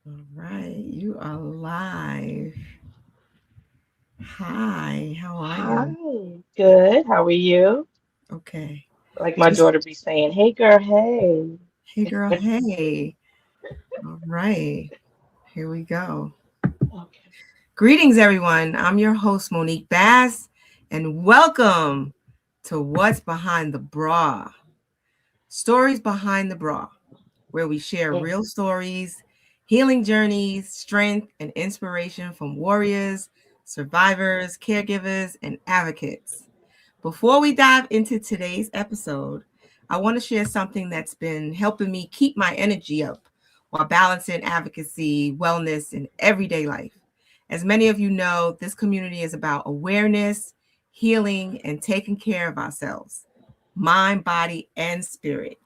All right, you are live. Hi, how are you? Hi, good. How are you? Okay, Like my just daughter be saying, hey girl, hey. hey girl, hey. All right, here we go. Okay. Greetings, everyone. I'm your host, Monique Bass, and welcome to What's Behind the Bra Stories Behind the Bra, where we share Mm. real stories, healing journeys, strength, and inspiration from warriors, survivors, caregivers, and advocates. Before we dive into today's episode, I want to share something that's been helping me keep my energy up while balancing advocacy, wellness, and everyday life. As many of you know, this community is about awareness, healing, and taking care of ourselves, mind, body, and spirit.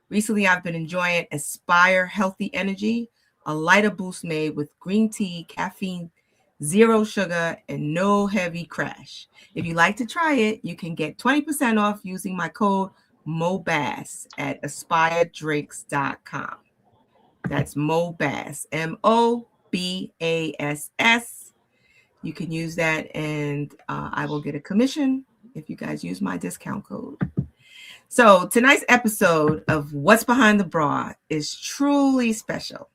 Recently, I've been enjoying Aspire Healthy Energy, a lighter boost made with green tea, caffeine, zero sugar, and no heavy crash. If you'd like to try it, you can get 20% off using my code MOBASS at aspiredrinks.com. That's MOBASS, MOBASS. You can use that, and I will get a commission if you guys use my discount code. So, tonight's episode of What's Behind the Bra is truly special.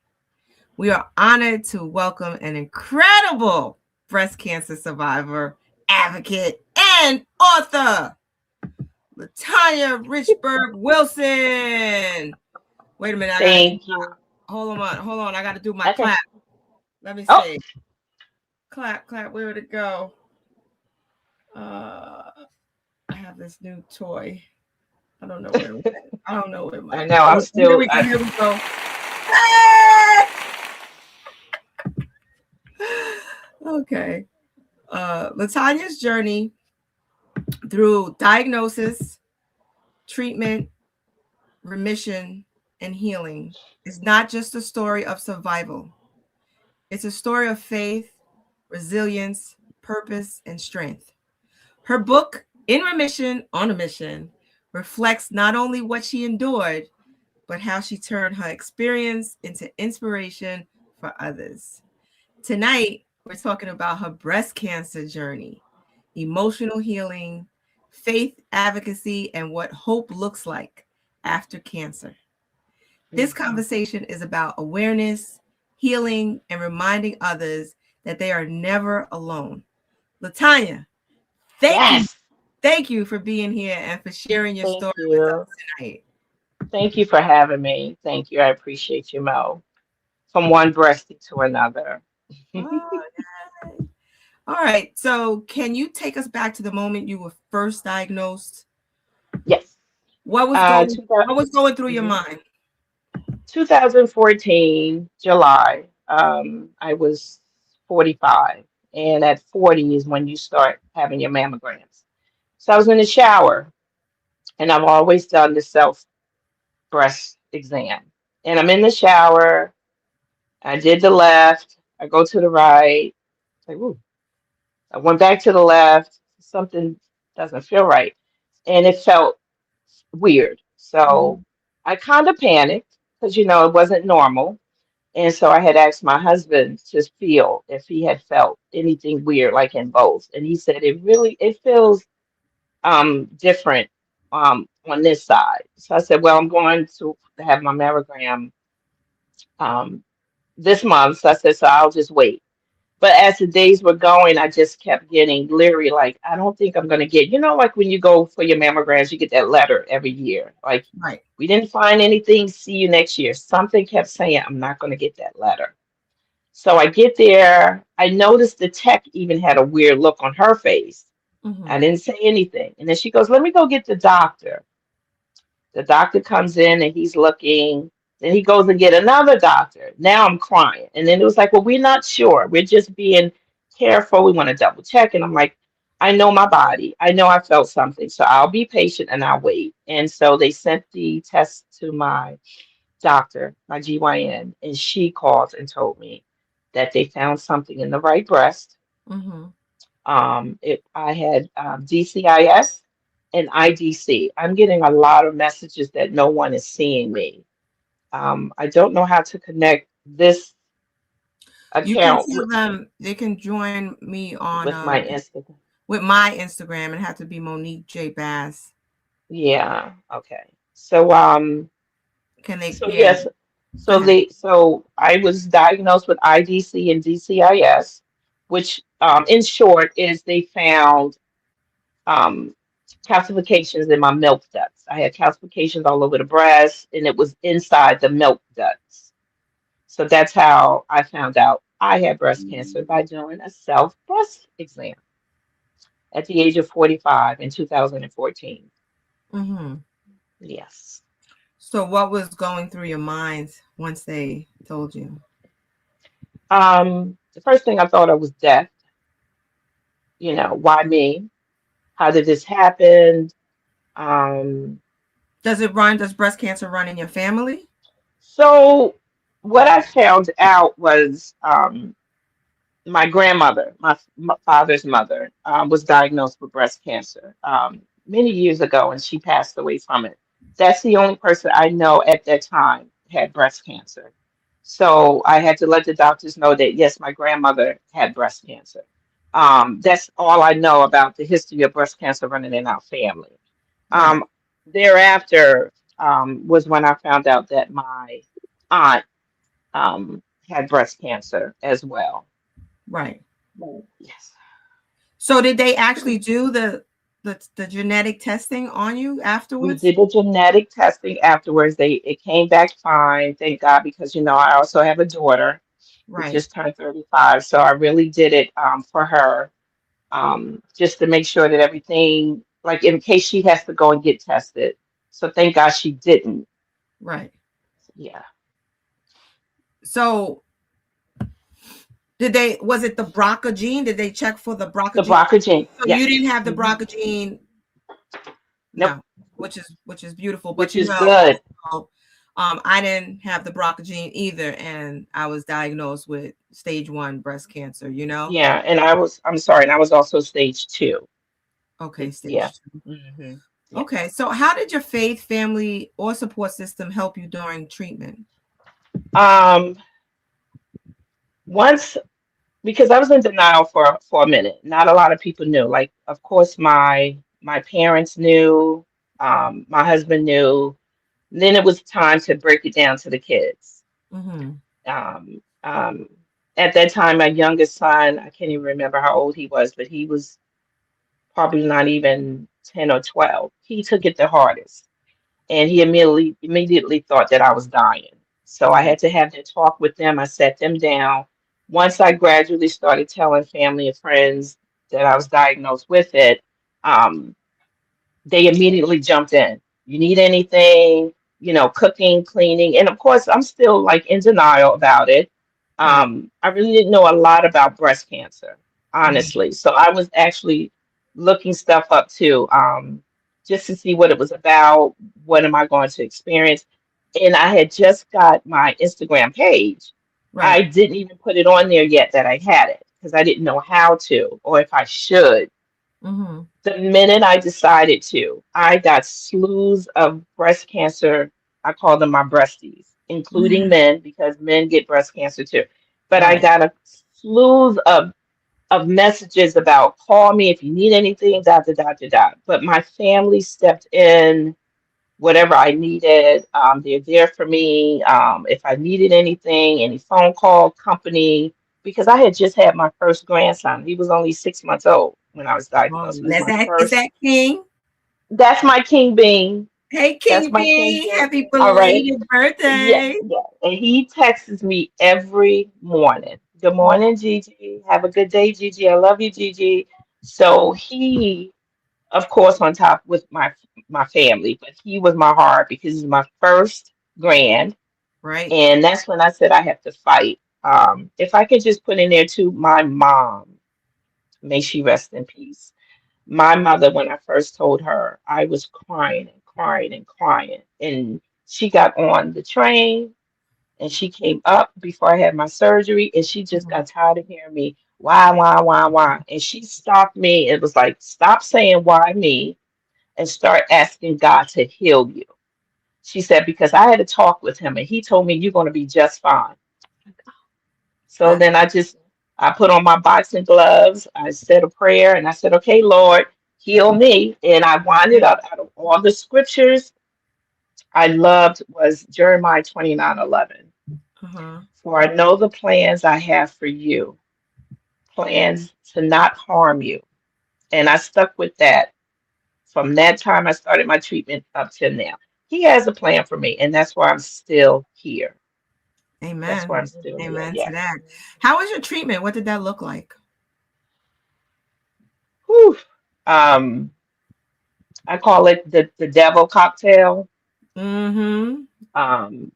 We are honored to welcome an incredible breast cancer survivor, advocate, and author, Latonya Richburg Wilson. Wait a minute, I gotta do Thank you. hold on, I gotta do my Okay. clap. Let me Oh, see. Clap, clap, where would it go? Uh I have this new toy. I don't know where it went. I don't know where my I know. I'm oh, still. here we go. Ah! Okay. Latanya's journey through diagnosis, treatment, remission, and healing is not just a story of survival. It's a story of faith, resilience, purpose, and strength. Her book, In Remission on a Mission, reflects not only what she endured, but how she turned her experience into inspiration for others. Tonight, we're talking about her breast cancer journey, emotional healing, faith advocacy, and what hope looks like after cancer. This Mhm. conversation is about awareness, healing, and reminding others that they are never alone. Latanya, thank you. Yes. Thank you for being here and for sharing your Thank story with you. us tonight. Thank you for having me. Thank you. I appreciate you, Mo. From one breasty to another. Oh, yay. All right. So, can you take us back to the moment you were first diagnosed? Yes. What was Uh, going two thou- what was going through your mhm. mind? 2014, July. I was 45, and at 40 is when you start having your mammograms. So I was in the shower, and I've always done the self breast exam. And I'm in the shower. I did the left. I go to the right. It's like, ooh. I went back to the left. Something doesn't feel right, and it felt weird. So Mhm. I kind of panicked because it wasn't normal. And so I had asked my husband to feel if he had felt anything weird like in both. And he said it feels different on this side. So I said, well, I'm going to have my mammogram um this month. So I said, so I'll just wait. But as the days were going, I just kept getting leery. Like, I don't think I'm going to get, like when you go for your mammograms, you get that letter every year. Like, Right. we didn't find anything. See you next year. Something kept saying, I'm not going to get that letter. So I get there. I noticed the tech even had a weird look on her face. I Mhm. didn't say anything. And then she goes, let me go get the doctor. The doctor comes in and he's looking. Then he goes and get another doctor. Now I'm crying. And then it was like, well, we're not sure. We're just being careful. We want to double check. And I'm like, I know my body. I know I felt something. So I'll be patient and I'll wait. And so they sent the test to my doctor, my GYN, and she called and told me that they found something in the right breast. Mhm. I had DCIS and IDC. I'm getting a lot of messages that no one is seeing me. I don't know how to connect this. You can account tell them they can join me on with my Instagram. with my Instagram and have to be Monique J Bass. Yeah. Okay. So Can they? so Yeah, yes, go ahead. so I was diagnosed with IDC and DCIS, which in short is they found um, calcifications in my milk ducts. I had calcifications all over the breast, and it was inside the milk ducts. So that's how I found out I had breast cancer by doing a self breast exam at the age of 45 in 2014. Hmm. Yes. So, what was going through your mind once they told you? The first thing I thought of was death. Why me? How did this happen? Um, Does it run? Does breast cancer run in your family? so what I found out was my grandmother, my father's mother, was diagnosed with breast cancer many years ago, and she passed away from it. That's the only person I know at that time had breast cancer. So I had to let the doctors know that yes, my grandmother had breast cancer. That's all I know about the history of breast cancer running in our family. Right, Um, Thereafter was when I found out that my aunt had breast cancer as well. right. Yes. So, did they actually do the genetic testing on you We afterwards? did the genetic testing afterwards. It came back fine, thank God, because I also have a daughter who Right, just turned 35. So I really did it for her, just to make sure that everything, like in case she has to go and get tested. So thank God she didn't. right. Yeah. So, did they? Was it the BRCA gene? Did they check for the BRCA The gene? BRCA gene. So you Yes. didn't have the Hmm. BRCA gene. Nope. No, which is beautiful. But Which is good. also, I didn't have the BRCA gene either, and I was diagnosed with stage 1 breast cancer. Yeah. And I'm sorry, and I was also stage two. Okay, Yeah. stage 2. Hmm. Okay, Yes. so how did your faith, family, or support system help you during treatment? Um, Once because I was in denial for a minute. Not a lot of people knew. Like, of course, my parents knew, my husband knew. Then it was time to break it down to the kids. Mm-hmm. Um, um, at that time, my youngest son, I can't even remember how old he was, but he was probably not even 10 or 12. He took it the hardest, and he immediately thought that I was dying. So I Right, had to have that talk with them. I sat them down. Once I gradually started telling family and friends that I was diagnosed with it, um, they immediately jumped in. You need anything, cooking, cleaning. And of course, I'm still like in denial about it. right. I really didn't know a lot about breast cancer, Mm-hmm. honestly. So I was actually looking stuff up too, just to see what it was about. What am I going to experience? And I had just got my Instagram page. I Right. didn't even put it on there yet that I had it because I didn't know how to or if I should. Mm-hmm. The minute I decided to, I got slews of breast cancer. I call them my breasties, including men because men get breast cancer too. But I Right. got a slews of messages about call me if you need anything, da da da da da. But my family stepped in whatever I needed. They're there for me. If I needed anything, any phone call, company, because I had just had my first grandson. He was only 6 months old when I was Oh, diagnosed. He was my is first. that King? That's my king bean. Hey, That's King my king Bean, bean. happy All right. belated Yeah, birthday. yeah. And he texts me every morning. Good morning, Gigi. Have a good day, Gigi. I love you, Gigi. So he, of course, on top with my family, but he was my heart because he's my first grand, Right. and that's when I said I have to fight. If I could just put in there too, my mom, may she rest in peace. My mother, when I first told her, I was crying and crying and crying, and she got on the train and she came up before I had my surgery, and she just Mhm. got tired of hearing me, why, and she stopped me. It was like, stop saying why me and start asking God to heal you. She said, because I had a talk with him and he told me you're going to be just fine. So That, then I put on my boxing gloves, I said a prayer, and I said, okay, Lord, heal me. And I winded up out of all the scriptures I loved was Jeremiah 29:11. uh-huh. For I know the plans I have for you, plans to not harm you. And I stuck with that from that time I started my treatment up till now. He has a plan for me, and that's why I'm still here. That's why Amen. I'm still here. Amen to Yes. that. How was your treatment? What did that look like? Whew. Um, I call it the devil cocktail. Mm-hmm. Um,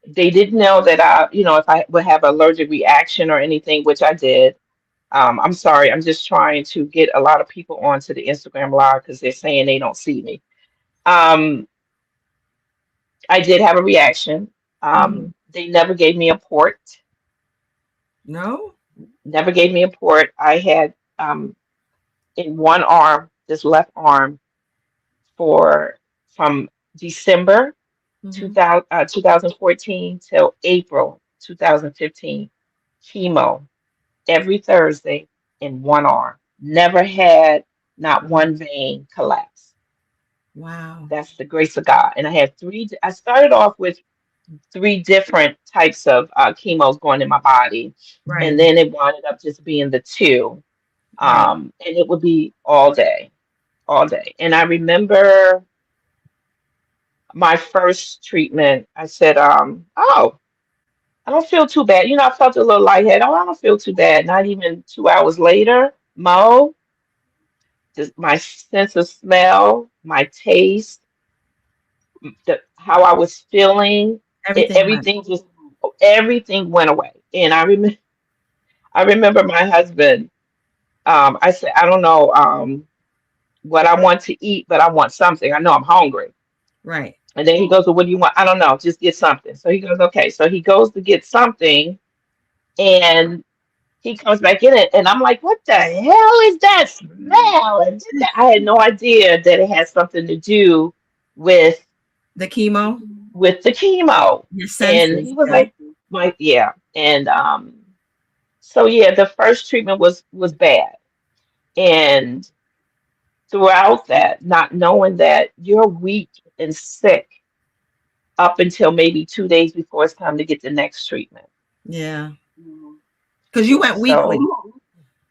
they didn't know that if I would have allergic reaction or anything, which I did. I'm sorry, I'm just trying to get a lot of people onto the Instagram live because they're saying they don't see me. Um, I did have a reaction. Mm-hmm. They never gave me a port. No? Never gave me a port. I had in one arm, this left arm, for from December Mm-hmm. 2014 till April 2015, chemo every Thursday in one arm. Never had not one vein collapse. Wow. That's the grace of God. And I had I started off with three different types of chemos going in my body. And Right. then it wound up just being the two. Right. And it would be all day, all day. And I remember my first treatment, I said, oh, I don't feel too bad. I felt a little lightheaded. Oh, I don't feel too bad. Not even 2 hours later, Mo, just my sense of smell, my taste, how I was feeling, Everything went. everything went away. And I remember my husband. I said, I don't know what I want to eat, but I want something. I know I'm hungry. Right. And then he goes, well, what do you want? I don't know. Just get something. So he goes, okay. So he goes to get something, and he comes back in it, and I'm like, what the hell is that smell? And I had no idea that it had something to do with The chemo, the chemo. your And senses. he was Yeah. like, yeah. And so yeah, the first treatment was bad. And throughout that, not knowing that you're weak and sick up until maybe 2 days before it's time to get the next treatment. Yeah. Because you Yeah. went weekly. So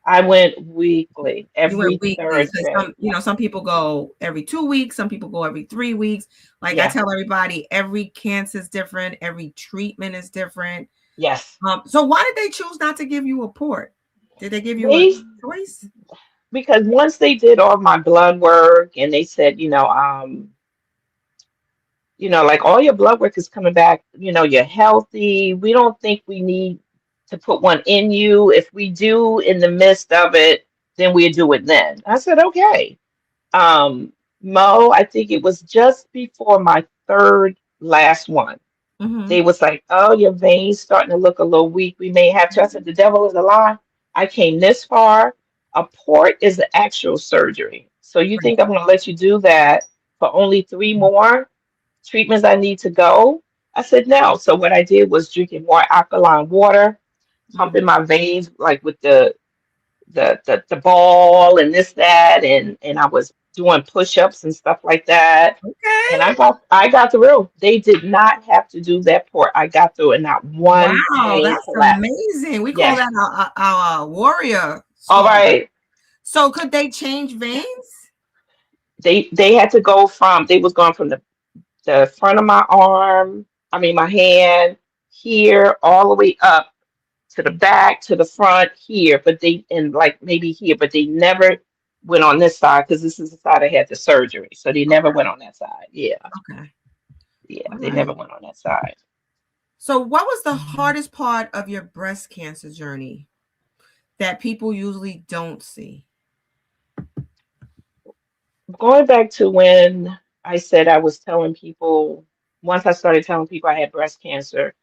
I went weekly, You went every weekly. So Thursday. some people go every 2 weeks, some people go every 3 weeks. Like I Yeah. tell everybody, every cancer is different, every treatment is different. Yes. So why did they choose not to give you a port? Did they give you a They choice? because once they did all my blood work and they said, like all your blood work is coming back, you're healthy. We don't think we need to put one in you. If we do in the midst of it, then we'll do it then. I said, okay. Um, Mo, I think it was just before my third last one. Mm-hmm. They was like, oh, your veins starting to look a little weak. We may have to. I said, the devil is a lie. I came this far. A port is the actual surgery. So you Right. think I'm going to let you do that for only three more treatments I need to go? I said, no. So what I did was drinking more alkaline water, Mm-hmm. pumping my veins like with the ball and this, that, and I was doing push-ups and stuff like that. And Okay. I got through. They did not have to do that port. I got through and not one Wow, vein that's collapsed. amazing. We call Yes. that our warrior All story. right. So could they change veins? They had to go from they was going from the front of my arm, I mean my hand here all the way up to the back, to the front here, but they and like maybe here, but they never went on this side because this is the side I had the surgery. So they never went on that side. Yeah. Okay. Yeah. All They never right. went on that side. So what was the hardest part of your breast cancer journey that people usually don't see? Going back to when I said I was telling people, once I started telling people I had breast cancer,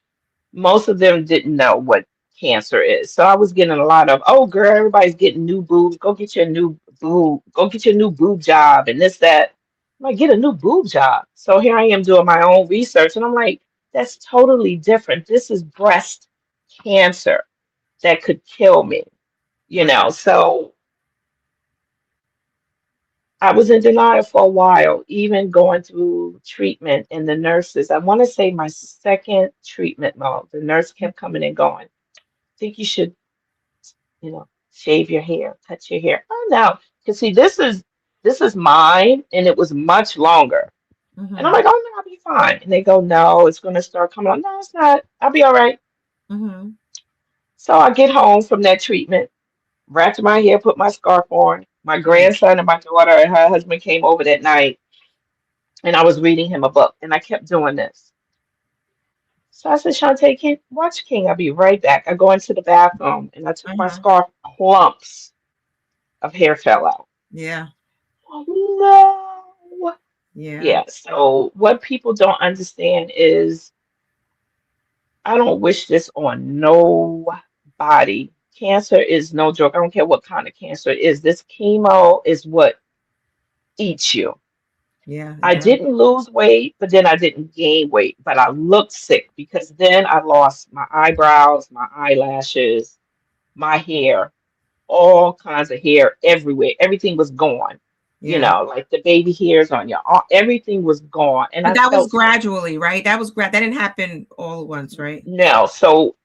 most of them didn't know what cancer is. So I was getting a lot of, oh, girl, everybody's getting new boobs. Go get your new boob. Go get your new boob job and this, that. I'm like, get a new boob job. So here I am doing my own research. And I'm like, that's totally different. This is breast cancer. that could kill me, you Right. know. So I was in denial for a while, even going through treatment. And the nurses, I want to say my second treatment, no, the nurse kept coming and going. Think you should, shave your hair, cut your hair. Oh no, because see, this is mine, and it was much longer. And I'm Mm-hmm. like, oh no, I'll be fine. And they go, no, it's gonna start coming on. No, it's not. I'll be all right. Mm-hmm. So I get home from that treatment, wrapped my hair, put my scarf on. My Right. grandson and my daughter and her husband came over that night, and I was reading him a book, and I kept doing this. So I said, Shantae, watch King. I'll be right back. I go into the bathroom, and I took my Uh-huh. scarf. Clumps of hair fell out. Yeah. Oh no. Yeah. Yeah. So what people don't understand is I don't wish this on nobody. Cancer is no joke. I don't care what kind of cancer it is. This chemo is what eats you. Yeah. It I does. didn't lose weight, but then I didn't gain weight. But I looked sick because then I lost my eyebrows, my eyelashes, my hair, all kinds of hair everywhere. Everything was gone. Yeah. Like the baby hairs on your arm, everything was gone. And But I that was felt so gradually, right? That didn't happen all at once, right? no. So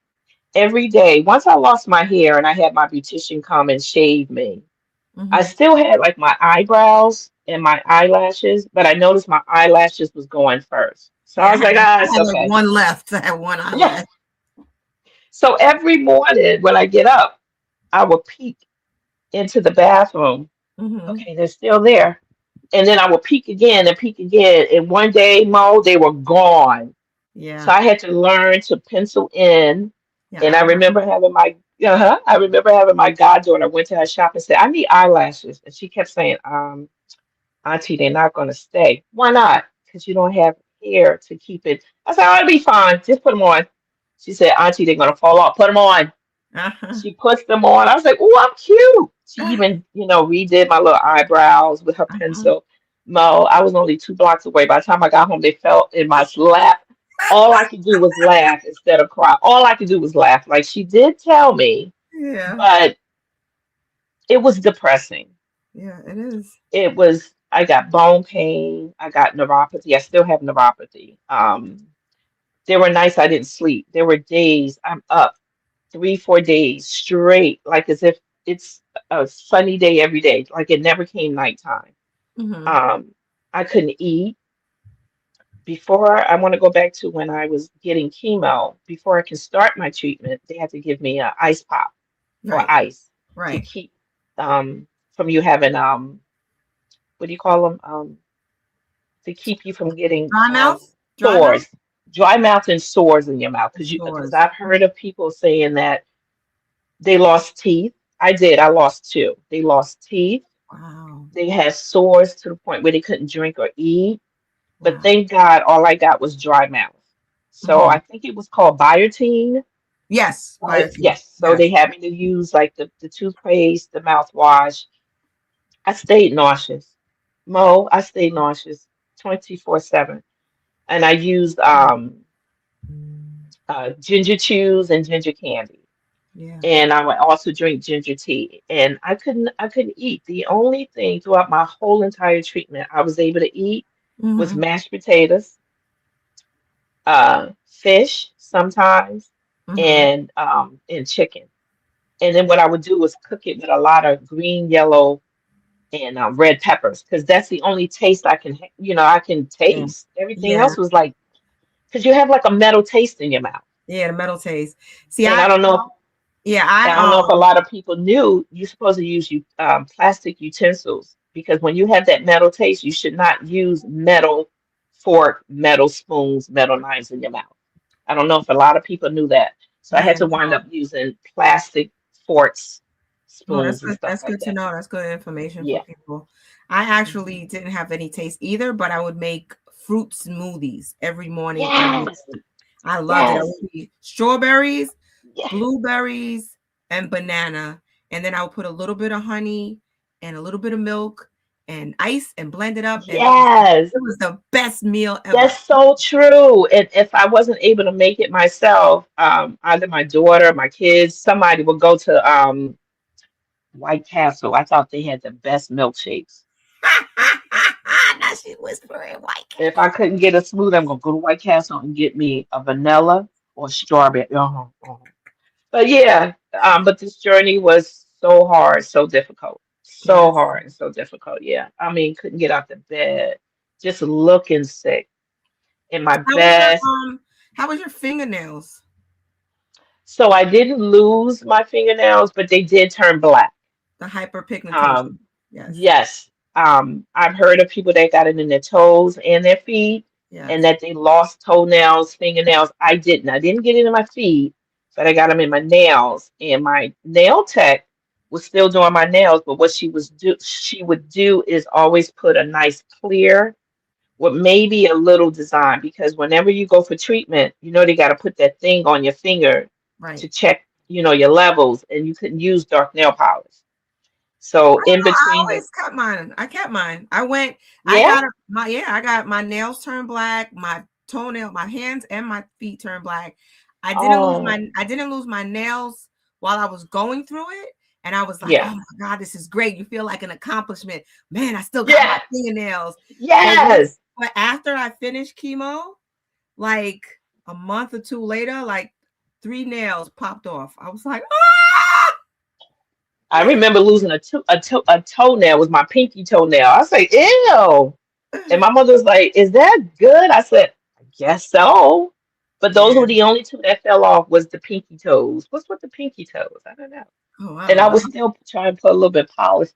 every day, once I lost my hair and I had my beautician come and shave me, I Mm-hmm. still had like my eyebrows and my eyelashes, but I noticed my eyelashes was going first. So I Yeah, was like, ah, I it's had like okay. one left. I had one Yeah. eyelash. So every morning when I get up, I would peek into the bathroom. Mm-hmm. Okay, they're still there. And then I would peek again and peek again. And one day, Mo, they were gone. So Yeah. I had to learn to pencil in. Yeah. And I remember having my goddaughter went to her shop and said, I need eyelashes. And she kept saying, Auntie, they're not going to stay. Why not? Because you don't have hair to keep it. I said, oh, it'll be fine. Just put them on. She said, Auntie, they're going to fall off. Put them on. Uh-huh. She puts them on. I was like, oh, I'm cute. She even, redid my little eyebrows with her Uh-huh. pencil. Mo, I was only 2 blocks away. By the time I got home, they fell in my lap. All I could do was laugh instead of cry. All I could do was laugh. Like she did tell me, Yeah. but it was depressing. Yeah, it is. I got bone pain. I got neuropathy. I still have neuropathy. There were nights I didn't sleep. There were days I'm up 3, 4 days straight, like as if it's a sunny day every day, like it never came nighttime. Mm-hmm. Um, I couldn't eat. Before I want to go back to when I was getting chemo, before I can start my treatment, they had to give me a ice pop or Right. ice to Right. keep from you having what do you call them? To keep you from getting Dry mouth? Dry mouth? sores, dry mouth and sores in your mouth. Because Sores. I've heard of people saying that they lost teeth. I did. I lost two. They lost teeth. Wow. They had sores to the point where they couldn't drink or eat. But Wow. thank God, all I got was dry mouth. So Mm-hmm. I think it was called biotine. Yes. Biotin. Yes. So Yes. they had me to use like the toothpaste, the mouthwash. I stayed nauseous. Mo, I stayed nauseous 24/7. And I used ginger chews and ginger candy. Yeah. And I would also drink ginger tea. And I couldn't eat. The only thing throughout my whole entire treatment I was able to eat was Mm-hmm. mashed potatoes, fish sometimes, Mm-hmm. and chicken. And then what I would do was cook it with a lot of green, yellow, and red peppers because that's the only taste I can Yeah. taste. Everything Yeah. else was like because you have like a metal taste in your mouth. Yeah. The metal taste. See, And yeah, I don't know if a lot of people knew you're supposed to use plastic utensils because when you have that metal taste, you should not use metal fork, metal spoons, metal knives in your mouth. I don't know if a lot of people knew that. So I had yeah. to wind up using plastic forks, Oh, that's spoons, and good. stuff That's like good to that. know. That's good information for Yeah. people. I Mhm. actually didn't have any taste either, but I would make fruit smoothies every morning, every Yes, night. I loved it. I yes, would eat strawberries, yes. blueberries, and banana. And then I would put a little bit of honey and a little bit of milk and ice and blend it up, and Yes, it was the best meal ever. that's so true. And if I wasn't able to make it myself, either my daughter, my kids, somebody would go to White Castle. I thought they had the best milkshakes. Now she's whispering white If cat. I couldn't get a smoothie, I'm gonna go to White Castle and get me a vanilla or strawberry. But yeah, but this journey was so hard, so difficult, so Yes. hard and so difficult. Yeah, I mean, couldn't get out the bed, just looking sick in my How was your best. how was your fingernails? So I didn't lose my fingernails, but they did turn black. The hyperpigmentation. Um, Yes. yes. I've heard of people that got it in their toes and their feet, and Yes. that they lost toenails, fingernails. I didn't. I didn't get it in my feet, but I got them in my nails. And my nail tech was still doing my nails, but what she would do is always put a nice clear with maybe a little design, because whenever you go for treatment, they got to put that thing on your finger to Right. check, your levels, and you couldn't use dark nail polish. I So don't in know. I between the always kept mine. I kept mine. I went. I yeah, got my yeah. I got my nails turned black. My toenail, my hands and my feet turned black. I didn't lose oh my. I didn't lose my nails while I was going through it, and I was like, yeah, "Oh my god, this is great." You feel like an accomplishment. Man, I still got my yeah, fingernails. yes. But after I finished chemo, like a month or two later, like 3 nails popped off. I was like, ah! I remember losing a toenail, was my pinky toenail. I was like, ew. And my mother was like, is that good? I said, I guess so. But those Yeah. were the only two that fell off, was the pinky toes. What's with the pinky toes? I don't know. Oh, I And don't I know. was still trying to put a little bit of polish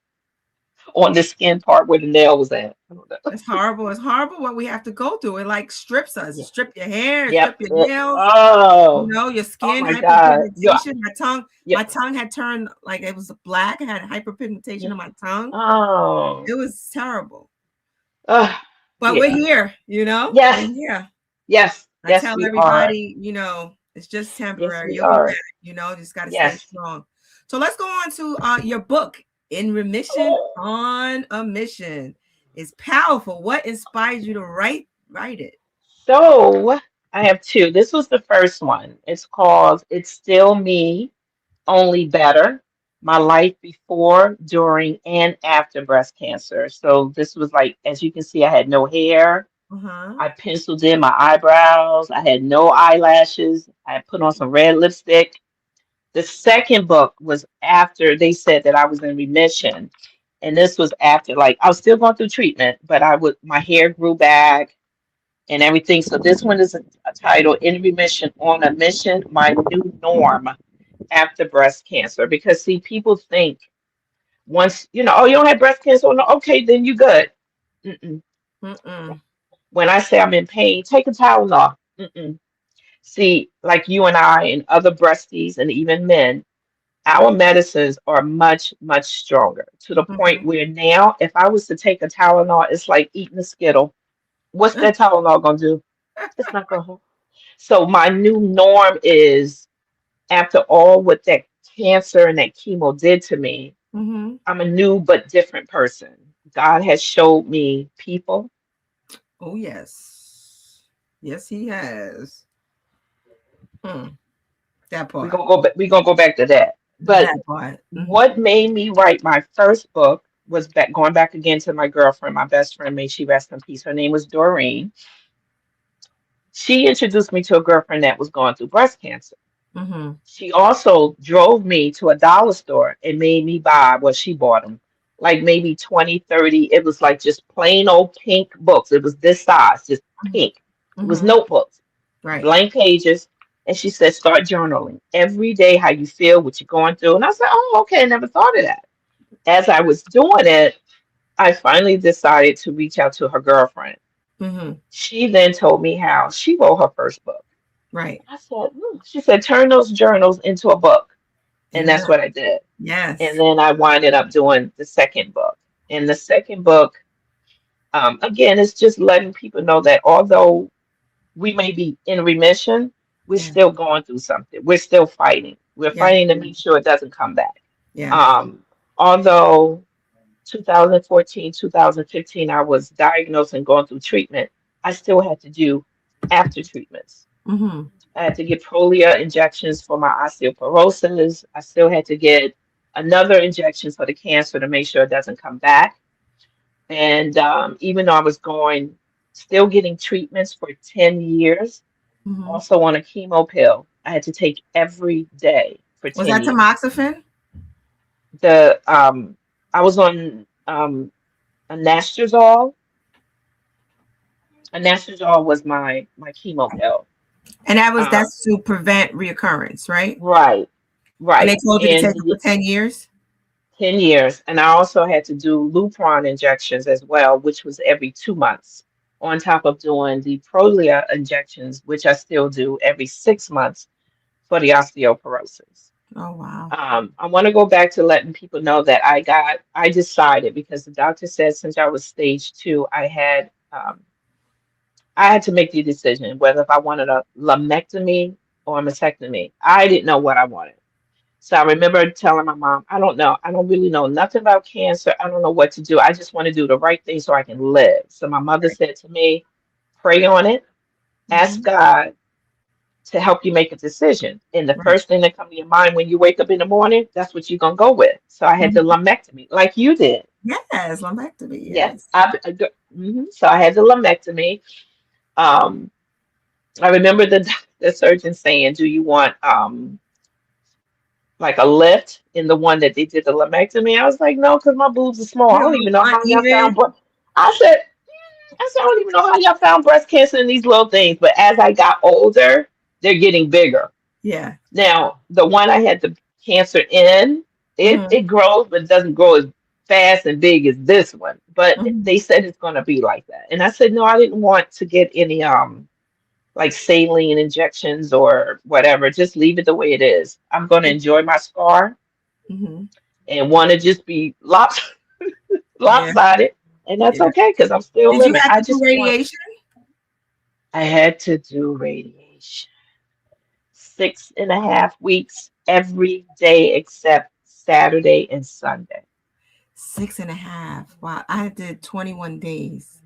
on the skin part where the nail was at. I don't know. It's horrible. It's horrible what we have to go through. It like strips us. It Yeah. strip your hair, it strip Yep. your nails, Oh, your oh skin, my God. Yeah. hyperpigmentation. My Yep. tongue had turned like it was black. I had hyperpigmentation Yeah. on my tongue. Oh. It was terrible. Ah, But we're yeah. here, we're Yes. here. Yes. I Yes, tell we are. everybody, it's just Yes, temporary. we You'll be are. back, just got to stay Yes. strong. So let's go on to your book, In Remission on a Mission. It's powerful. What inspired you to write it? So I have two. This was the first one. It's called It's Still Me, Only Better. My life before, during, and after breast cancer. So this was like, as you can see, I had no hair. Uh-huh. I penciled in my eyebrows. I had no eyelashes. I put on some red lipstick. The second book was after they said that I was in remission. And this was after, like, I was still going through treatment, but my hair grew back and everything. So this one is a title, In Remission on a Mission, My New Norm After Breast Cancer. Because see, people think once, oh, you don't have breast cancer, no, okay, then you good. Mm-mm. Mm-mm. When I say I'm in pain, take a Tylenol. Mm-mm. See, like you and I and other breasties and even men, our medicines are much, much stronger, to the point Mm-hmm. where now, if I was to take a Tylenol, it's like eating a Skittle. What's that Tylenol gonna do? It's not gonna help. So my new norm is, after all what that cancer and that chemo did to me, Mm-hmm. I'm a new but different person. God has showed me people. Oh, yes. Yes, he has. Mm, that We're part. gonna go back, we're gonna go back to that. But That part. Mm-hmm. what made me write my first book was going back again to my girlfriend, my best friend, may she rest in peace. Her name was Doreen. She introduced me to a girlfriend that was going through breast cancer. Mm-hmm. She also drove me to a dollar store and made me buy what she bought them. Like maybe 20, 30. It was like just plain old pink books. It was this size, just pink. It was Mm-hmm. notebooks, Right. blank pages. And she said, start journaling every day, how you feel, what you're going through. And I said, oh, okay, I never thought of that. As I was doing it, I finally decided to reach out to her girlfriend. Mm-hmm. She then told me how she wrote her first book. Right. I said, "Hmm." She said, turn those journals into a book. And Yeah. that's what I did. And Yes. then I winded up doing the second book. And the second book, again, it's just letting people know that although we may be in remission, we're Yeah. still going through something. We're still fighting. We're Yeah. fighting to make sure it doesn't come back. Yes. Um, although 2014, 2015, I was diagnosed and going through treatment. I still had to do after treatments. Mm-hmm. I had to get Prolia injections for my osteoporosis. I still had to get another injection for the cancer to make sure it doesn't come back. And even though I was going, still getting treatments for 10 years, Mm-hmm. also on a chemo pill, I had to take every day for Was 10 that years. tamoxifen? The I was on anastrozole. Anastrozole was my chemo pill. And Um, that's to prevent reoccurrence, right? right, And they right. told you to And take it for 10 years? 10 years. And I also had to do Lupron injections as well, which was every 2 months, on top of doing the Prolia injections, which I still do every 6 months for the osteoporosis. Oh, wow. I want to go back to letting people know that I decided because the doctor said since I was stage 2, I had to make the decision whether if I wanted a lumpectomy or a mastectomy. I didn't know what I wanted. So I remember telling my mom, I don't know. I don't really know nothing about cancer. I don't know what to do. I just want to do the right thing so I can live. So my mother Right. said to me, pray on it, ask Mm-hmm. God to help you make a decision. And the Right. first thing that comes to your mind when you wake up in the morning, that's what you're gonna go with. So I had the Mm-hmm. lumpectomy, like you did. Yes, lumpectomy. Yeah. Yes. So I had the lumpectomy. Um, I remember the surgeon saying, "Do you want like a lift in the one that they did the lumpectomy?" I was like, "No, because my boobs are small. You I don't even know don't how y'all uneven. found." I said, I don't even know how y'all found breast cancer in these little things. But as I got older, they're getting bigger. Yeah. Now, the one I had the cancer in, Mm-hmm. it grows, but it doesn't grow as fast and big as this one. But Mm-hmm. they said it's going to be like that. And I said, no, I didn't want to get any like saline injections or whatever. Just leave it the way it is. I'm going to enjoy my scar Mm-hmm. and want to just be Yeah. lopsided. And that's Yeah. okay because I'm still Did you living. have I to do just want, radiation? I had to do radiation. 6.5 weeks every day except Saturday and Sunday. 6.5. Wow. I did 21 days.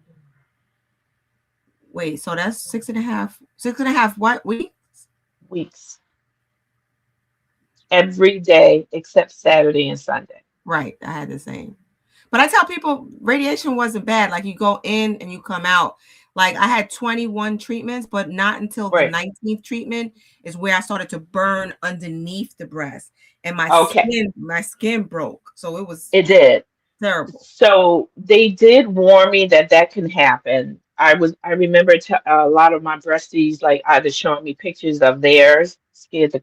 Wait, so that's 6.5. 6.5 what weeks? Weeks every day except Saturday and Sunday. Right. I had the same. But I tell people radiation wasn't bad. Like you go in and you come out. Like I had 21 treatments, but not until the Right. 19th treatment is where I started to burn underneath the breast and Okay. my skin broke. So it was It did. terrible. So they did warn me that that can happen. I remember a lot of my breasties like either showing me pictures of theirs, scared the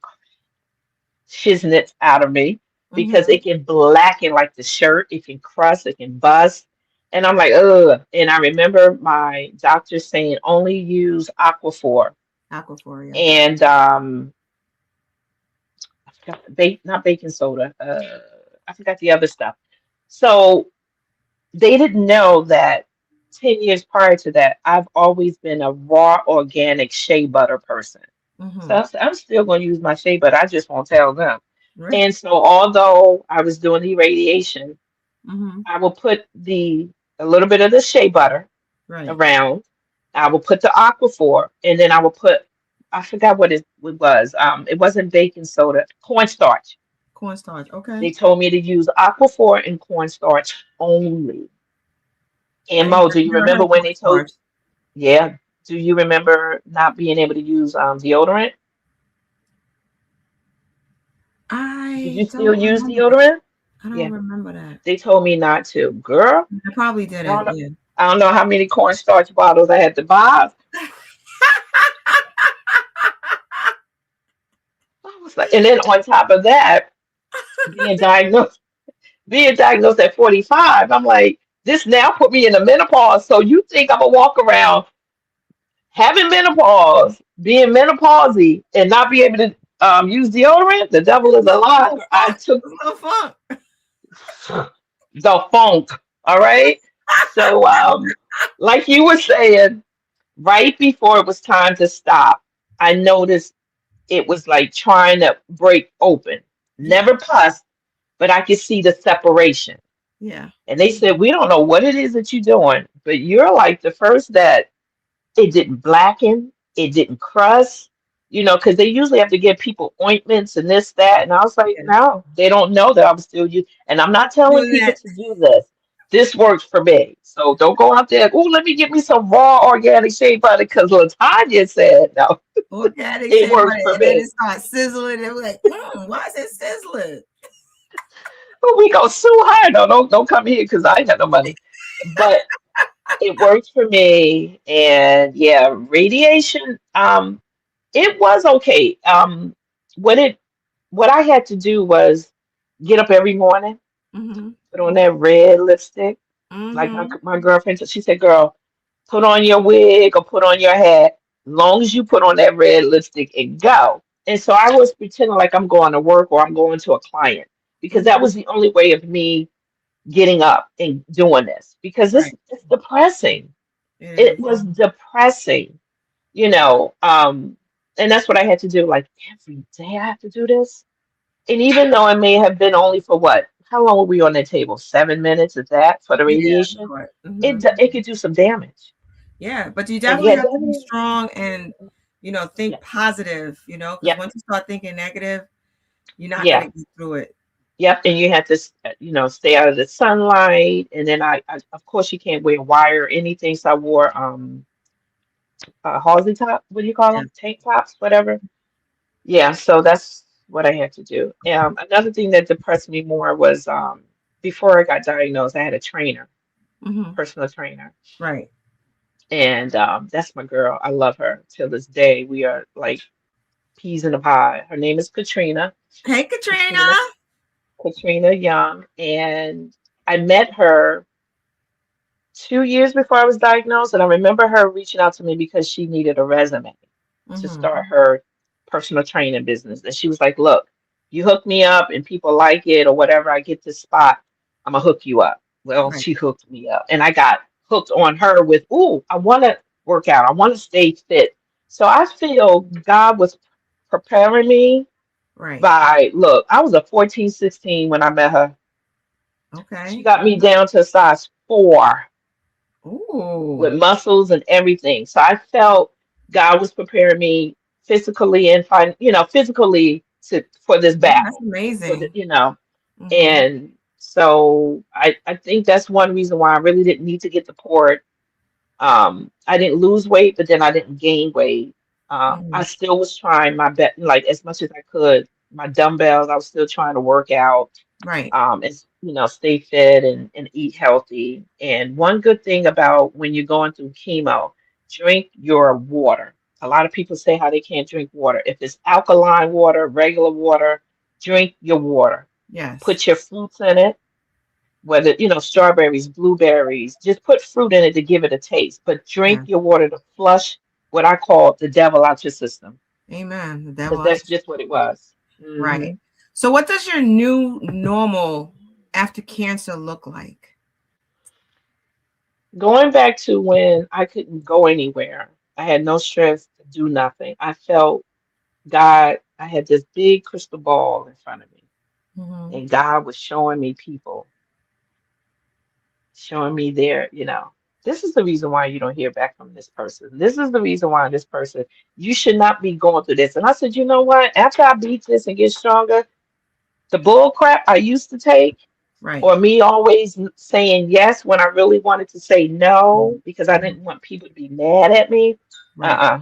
shiznits out of me because Hmm. it can blacken like the shirt, it can crust, it can bust. And I'm like, ugh. And I remember my doctor saying only use Aquaphor Aquaphoria. and I forgot not baking soda. I forgot the other stuff. So they didn't know that 10 years prior to that, I've always been a raw organic shea butter person. So Hmm. I'm still going to use my shea butter. I just won't tell them. Right. And so although I was doing the radiation, Hmm. I will put the a little bit of the shea butter Right. around. I will put the aquaphor, and then I will put I forgot what it was. It wasn't baking soda, cornstarch. Cornstarch. They Okay. told me to use aquaphor and cornstarch only. And Mo, do I've you never remember had when they told? cornstarch. Yeah. Do you remember not being able to use deodorant? Did I you still don't use remember that. deodorant? I don't Yeah. remember that. They told me not to. Girl, I probably I don't didn't. know. Yeah. I don't know how many cornstarch bottles I had to buy. I was like, and then on top of that, being diagnosed, being diagnosed at 45, I'm like, this now put me in the menopause. So you think I'm gonna walk around having menopause, being menopausy, and not be able to use deodorant? The devil is a It's a lie. little I funk. took It's a little funk. the funk. All right. So, like you were saying, right before it was time to stop, I noticed it was like trying to break open. Yeah. Never pus, but I could see the separation. Yeah. And they said, we don't know what it is that you're doing, but you're like the first that it didn't blacken, it didn't crust, because they usually have to give people ointments and this, that. And I was like, Yeah. no, they don't know that I'm still you. And I'm not telling Doing people that to do this. This works for me. So don't go out there, oh, let me get me some raw organic shea butter because Latanya said, no, organic it shea works butter, for and then me. it starts sizzling. And we're like, why is it sizzling? But we go sue her. No, don't come here because I ain't got no money. But it worked for me. And yeah, radiation, it was okay. What it what I had to do was get up every morning, Mm-hmm. put on that red lipstick. Like my, Mm-hmm. my girlfriend, she said, girl, put on your wig or put on your hat. Long as you put on that red lipstick and go. And so I was pretending like I'm going to work or I'm going to a client because that Mm-hmm. was the only way of me getting up and doing this because Right. it's depressing. It It is. was depressing, you know. And that's what I had to do. Like every day I have to do this. And even though it may have been only for what? How long were we on that table? 7 minutes at that for the Yeah. radiation? Mm-hmm. It could do some damage. Yeah. But you And definitely yet, have to be strong and, yeah, think positive, because yeah, once you start thinking negative, you're not going yeah, to get through it. yep. And you have to, stay out of the sunlight. And then of course, you can't wear wire or anything. So I wore Halsey top. What do you call Yeah. them? Tank tops, whatever. Yeah. So that's what I had to do. Another thing that depressed me more was before I got diagnosed, I had a trainer, Mm-hmm. personal trainer. Right. And that's my girl. I love her till this day. We are like peas in a pod. Her name is Katrina. Hey, Katrina. Katrina. Katrina Young. And I met her 2 years before I was diagnosed, and I remember her reaching out to me because she needed a resume to Mm-hmm. start her personal training business. And she was like, look, you hook me up and people like it or whatever, I get this spot, I'm gonna hook you up. Well, Right. she hooked me up and I got hooked on her with, ooh, I wanna work out, I wanna stay fit. So I feel God was preparing me Right. by, look, I was a 14, 16 when I met her. She Okay. got me down to size 4 Ooh. with muscles and everything. So I felt God was preparing me physically and physically for this Yeah, that's battle. For amazing. Mm-hmm. and so I think that's one reason why I really didn't need to get the port. I didn't lose weight, but then I didn't gain weight. I Mm-hmm. still was trying my best, like as much as I could. My dumbbells, I was still trying to work out, Right. stay fit and eat healthy. And one good thing about when you're going through chemo, drink your water. A lot of people say how they can't drink water. If it's alkaline water, regular water, drink your water. Yes. Put your fruits in it, whether, strawberries, blueberries, just put fruit in it to give it a taste. But drink Yeah. your water to flush what I call the devil out your system, Amen. The devil because out that's your just what it was. right. So what does your new normal after cancer look like? Going back to when I couldn't go anywhere, I had no strength to do nothing. I felt God, I had this big crystal ball in front of me, Mm-hmm. and God was showing me people, showing me this is the reason why you don't hear back from this person. This is the reason why this person, you should not be going through this. And I said, you know what? After I beat this and get stronger, the bull crap I used to take, Right. or me always saying yes when I really wanted to say no because I Mhm. didn't want people to be mad at me. Right. Uh-uh.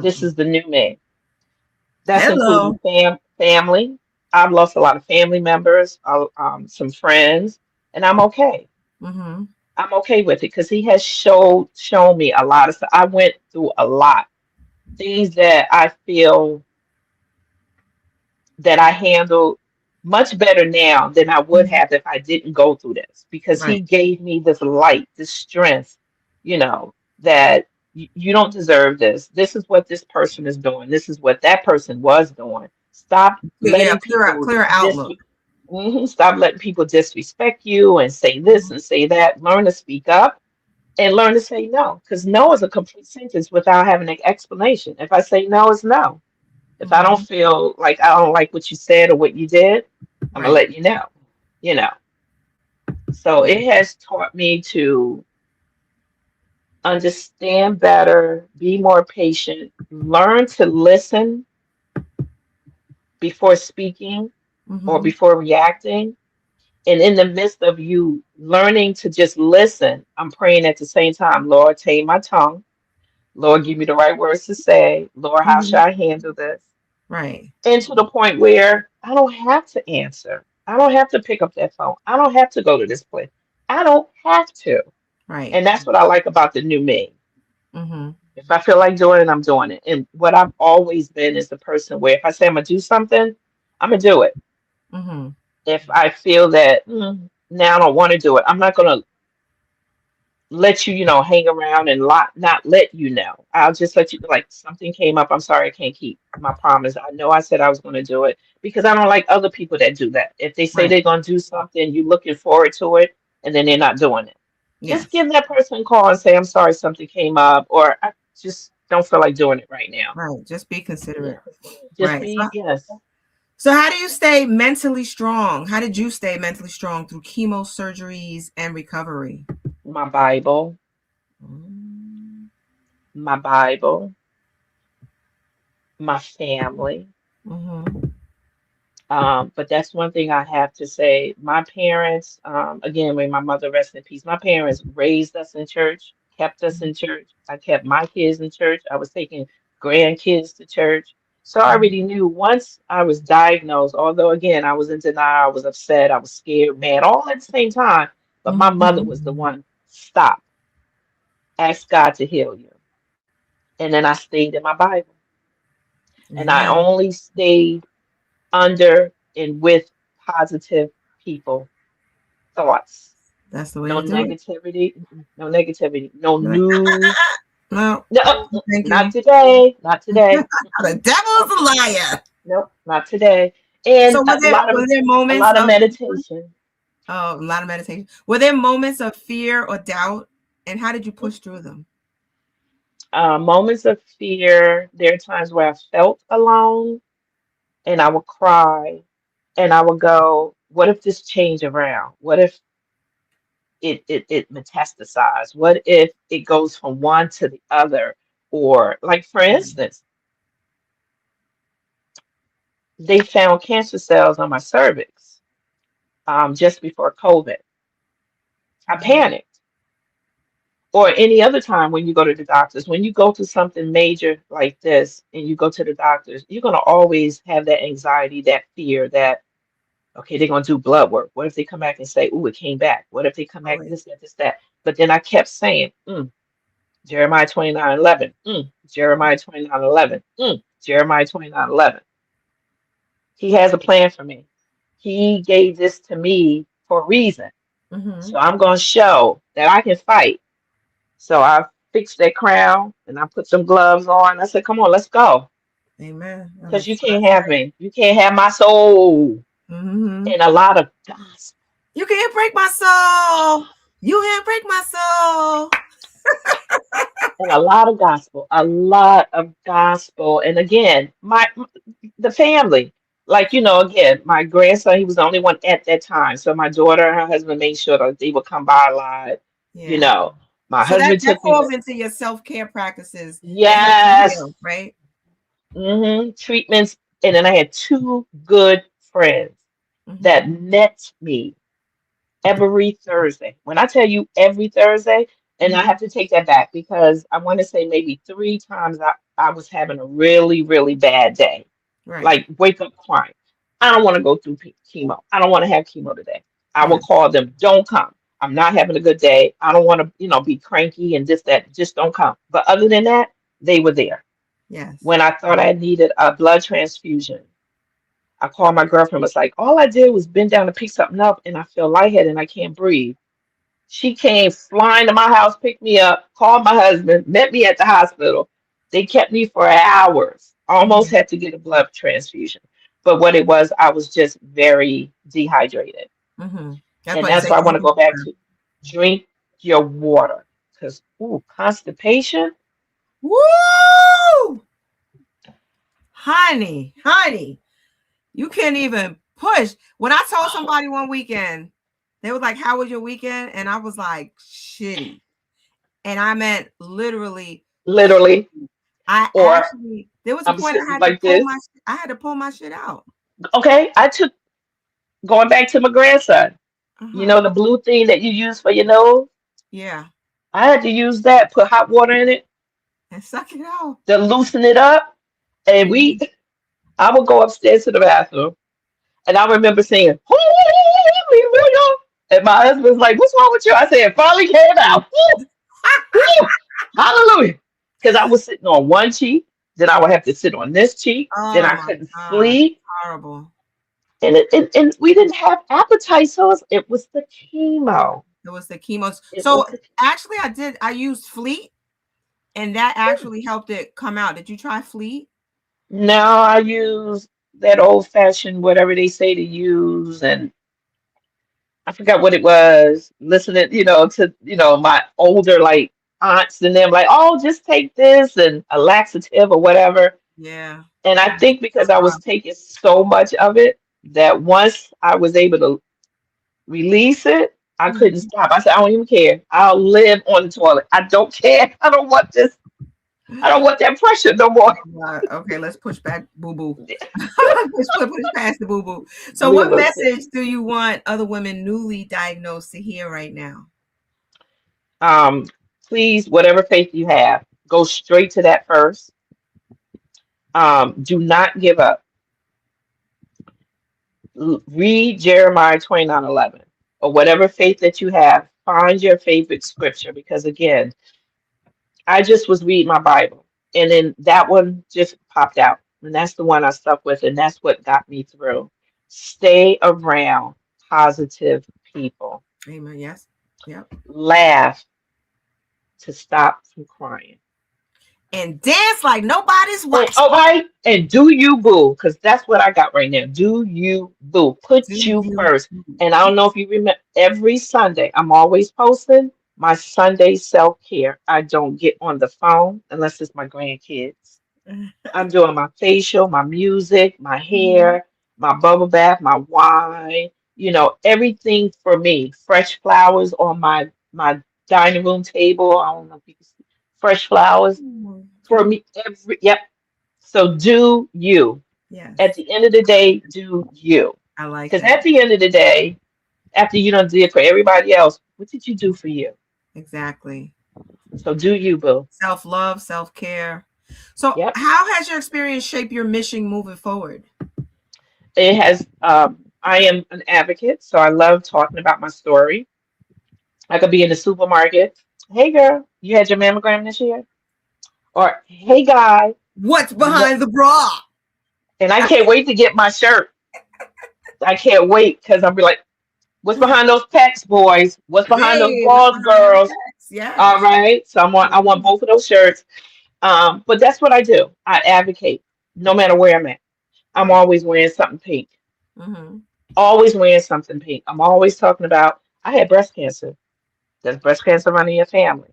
This Mm-mm. is the new me. That's including Hello. family. I've lost a lot of family members, some friends, and I'm okay. Mm-hmm. I'm okay with it because he has shown me a lot of stuff. I went through a lot. Things that I feel that I handle much better now than I would Mm-hmm. have if I didn't go through this because Right. he gave me this light, this strength, that you don't deserve this. This is what this person is doing. This is what that person was doing. Stop Yeah. letting people Clear dis outlook. stop letting people disrespect you and say this Mhm. and say that. Learn to speak up and learn to say no because no is a complete sentence without having an explanation. If I say no, it's no. If I don't Mhm. feel like I don't like what you said or what you did, I'm gonna Right. let you know. You know. So Yeah. it has taught me to understand better, be more patient, learn to listen before speaking or Mm-hmm. before reacting. And in the midst of you learning to just listen, I'm praying at the same time, Lord, tame my tongue. Lord, give me the right words to say. Lord, how should Mm-hmm. I handle this? Right. And to the point where I don't have to answer. I don't have to pick up that phone. I don't have to go to this place. I don't have to. Right. And that's what I like about the new me. Mm-hmm. If I feel like doing it, I'm doing it. And what I've always been is the person where if I say I'm gonna do something, I'm gonna do it. Mm-hmm. If I feel that now I don't want to do it, I'm not gonna let you, hang around and not let you know. I'll just let you like something came up. I'm sorry, I can't keep my promise. I know I said I was gonna do it because I don't like other people that do that. If they say Right. they're gonna do something, you're looking forward to it, and then they're not doing it. Just Yes. give that person a call and say, I'm sorry, something came up, or I just don't feel like doing it right now. Right. Just be Yeah. considerate. Just Right. be, yes, So how do you stay mentally strong? How did you stay mentally strong through chemo surgeries and recovery? my Bible, Mm-hmm. my Bible, my family. But that's one thing I have to say. My parents, again, may my mother rest in peace, my parents raised us in church, kept us in church. I kept my kids in church. I was taking grandkids to church. So I Mm-hmm. already knew once I was diagnosed, although again, I was in denial, I was upset, I was scared, mad, all at the same time. But my mother was the Mm-hmm. one, stop, ask God to heal you. And then I stayed in my Bible. And I Amen. only stayed under and with positive people, thoughts, That's the way no to do it. negativity, no negativity, no You're like, news. no, No, thank not you. today, not today. The devil's Nope, a liar. nope, not today. And So were there were there a moments lot of of meditation. oh, a lot of meditation. Were there moments of fear or doubt? And how did you push through them? Moments of fear. There are times where I felt alone, and I would cry, and I would go, "What if this change around? What if it metastasized? What if it goes from one to the other?" Or, like, for instance, they found cancer cells on my cervix just before COVID. I Mm-hmm. panicked. Or any other time when you go to the doctors, when you go through something major like this and you go to the doctors, you're going to always have that anxiety, that fear that, okay, they're going to do blood work. What if they come back and say, ooh, it came back? What if they come back Always. this, that, this, that? But then I kept saying, Jeremiah 29:11. Jeremiah 29:11. Jeremiah 29:11. He has a plan for me. He gave this to me for a reason. Mm-hmm. So I'm going to show that I can fight. So I fixed that crown and I put some gloves on. I said, come on, let's go. Amen. I'm Because like, you can't have me. You can't have my soul. mm-hmm. And a lot of gospel. You can't break my soul. You can't break my soul. And a lot of gospel. A lot of gospel. And again, the family. Like, again, my grandson, he was the only one at that time. So my daughter and her husband made sure that they would come by a lot. You Yeah. know, my So that husband that took me to, falls into your self-care practices that help you yes, heal, right? treatments. And then I had two good friends Mm-hmm. that met me every Thursday. When I tell you every Thursday, and I Mm-hmm. have to take that back because I want to say maybe three times I was having a really, really bad day, Right. like wake up crying. I don't want to go through chemo. I don't want to have chemo today. I will Yeah. call them, don't come. I'm not having a good day. I don't want to, be cranky and this, that. Just don't come. But other than that, they were there. Yes. When I thought I needed a blood transfusion, I called my girlfriend, was like, all I did was bend down to pick something up and I feel lightheaded and I can't breathe. She came flying to my house, picked me up, called my husband, met me at the hospital. They kept me for hours. Almost Mm-hmm. had to get a blood transfusion. But what it was, I was just very dehydrated. Mm-hmm. That's And why you that's say why I want drink to go back water. to drink your water. Because, constipation, Woo! Honey, you can't even push. When I told somebody one weekend They was like, "How was your weekend?" And I was like, "Shitty." And I meant literally literally, shitty. I or actually there was a I'm point sitting like this. I had to pull my shit out. Okay, I took going back to my grandson. You Uh-huh. know the blue thing that you use for your nose? Yeah. I had to use that, put hot water in it And suck it out. to loosen it up. And Mhm. I would go upstairs to the bathroom. And I remember saying, and my husband's like, what's wrong with you? I said, it finally came out. Woo! Hallelujah. Because I was sitting on one cheek, then I would have to sit on this cheek, then Oh I my couldn't gosh. sleep. Horrible. And we didn't have appetite sauce. It was the chemo. It was the chemos. It So was the actually I used Fleet and that actually helped it come out. Did you try Fleet? Now I use that old fashioned whatever they say to use, and I forgot what it was. Listening, to my older like aunts and them, like, oh, just take this and a laxative or whatever. Yeah. And I think because I was taking so much of it that once I was able to release it, I couldn't Mhm. stop. I said, I don't even care. I'll live on the toilet. I don't care. I don't want this. I don't want that pressure no more. Okay, let's push back boo boo. push past the boo boo. So, what Listen, message do you want other women newly diagnosed to hear right now? um, please, whatever faith you have, go straight to that first. Do not give up. Read Jeremiah 29:11 or whatever faith that you have. Find your favorite scripture because, again, I just was reading my Bible and then that one just popped out. And that's the one I stuck with, and that's what got me through. Stay around positive people. Amen. Yes. Yep. Laugh to stop from crying. And dance like nobody's And, watching. all right, and do you boo, because that's what I got right now. Do you boo? Do Put you you? first. And I don't know if you remember, every Sunday I'm always posting my Sunday self care. I don't get on the phone unless it's my grandkids. I'm doing my facial, my music, my Mhm. hair, my bubble bath, my wine. Everything for me. Fresh flowers on my dining room table. I don't know if you can see fresh flowers for Oh, me. Yep. So do you. yes. At the end of the day, do you. I like Because that. at the end of the day, after you done did for everybody else, what did you do for you? Exactly. So do you, boo. Self love, self care. So, Yep. how has your experience shaped your mission moving forward? It has I am an advocate, so I love talking about my story. I could be in the supermarket. Hey girl, you had your mammogram this year? Or hey guy, What's what behind the bra? and I can't wait to get my shirt. I can't wait because I'll be like, what's behind those pecs, boys? What's behind those Hey, what's balls, behind them girls? pecs? Yes. All right. So I want both of those shirts. But that's what I do. I advocate no matter where I'm at. I'm Right. always wearing something pink. Mm-hmm. Always wearing something pink. I'm always talking about I had breast cancer. Does breast cancer run in your family?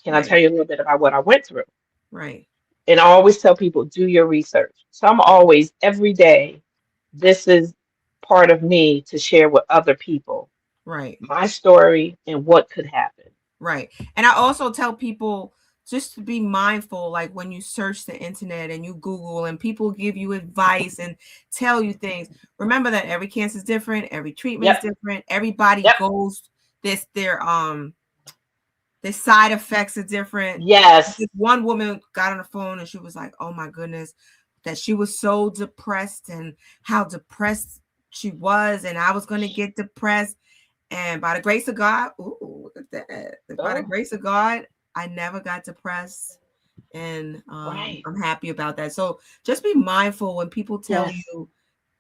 Can I Right. tell you a little bit about what I went through? Right. And I always tell people, do your research. So I'm always, every day, this is part of me to share with other people Right. my story and what could happen. Right. And I also tell people just to be mindful, like when you search the internet and you Google and people give you advice and tell you things. Remember that every cancer is different, every treatment is Yep, different, everybody yep, goes their side effects are different. yes. This one woman got on the phone and she was like, "Oh my goodness, that she was so depressed and how depressed she was, and I was going to get depressed." And by the grace of God, ooh, look at that. By the Oh, grace of God, I never got depressed. And right. I'm happy about that. So just be mindful when people tell Yes, you